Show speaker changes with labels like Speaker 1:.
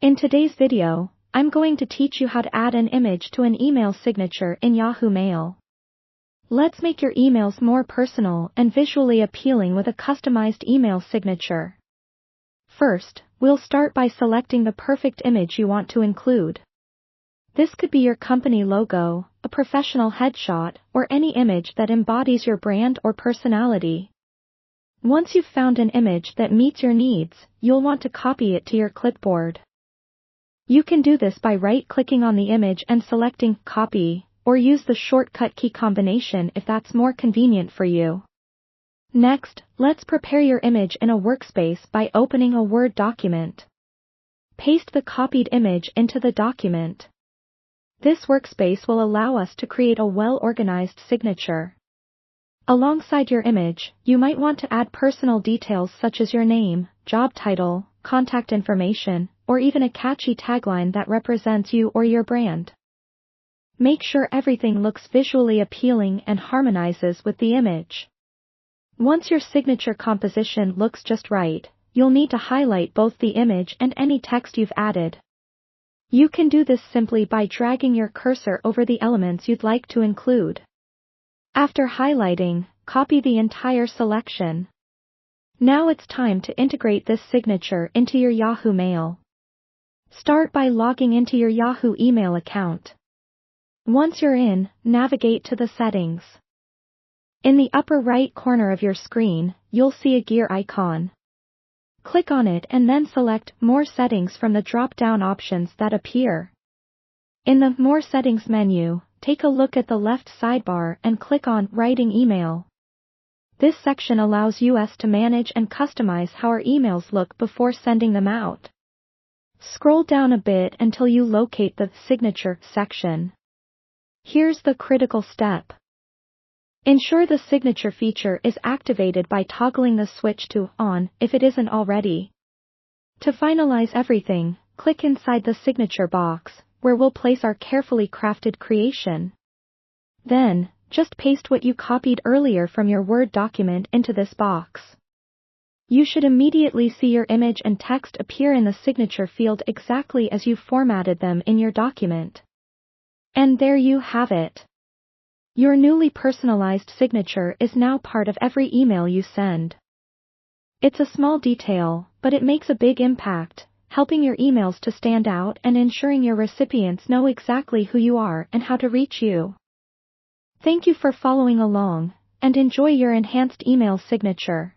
Speaker 1: In today's video, I'm going to teach you how to add an image to an email signature in Yahoo Mail. Let's make your emails more personal and visually appealing with a customized email signature. First, we'll start by selecting the perfect image you want to include. This could be your company logo, a professional headshot, or any image that embodies your brand or personality. Once you've found an image that meets your needs, you'll want to copy it to your clipboard. You can do this by right-clicking on the image and selecting Copy, or use the shortcut key combination if that's more convenient for you. Next, let's prepare your image in a workspace by opening a Word document. Paste the copied image into the document. This workspace will allow us to create a well-organized signature. Alongside your image, you might want to add personal details such as your name, job title, contact information, or even a catchy tagline that represents you or your brand. Make sure everything looks visually appealing and harmonizes with the image. Once your signature composition looks just right, you'll need to highlight both the image and any text you've added. You can do this simply by dragging your cursor over the elements you'd like to include. After highlighting, copy the entire selection. Now it's time to integrate this signature into your Yahoo Mail. Start by logging into your Yahoo email account. Once you're in, navigate to the settings. In the upper right corner of your screen, you'll see a gear icon. Click on it and then select More Settings from the drop-down options that appear. In the More Settings menu, take a look at the left sidebar and click on Writing Email. This section allows us to manage and customize how our emails look before sending them out. Scroll down a bit until you locate the Signature section. Here's the critical step. Ensure the signature feature is activated by toggling the switch to On if it isn't already. To finalize everything, click inside the signature box, where we'll place our carefully crafted creation. Then, just paste what you copied earlier from your Word document into this box. You should immediately see your image and text appear in the signature field exactly as you formatted them in your document. And there you have it. Your newly personalized signature is now part of every email you send. It's a small detail, but it makes a big impact, helping your emails to stand out and ensuring your recipients know exactly who you are and how to reach you. Thank you for following along, and enjoy your enhanced email signature.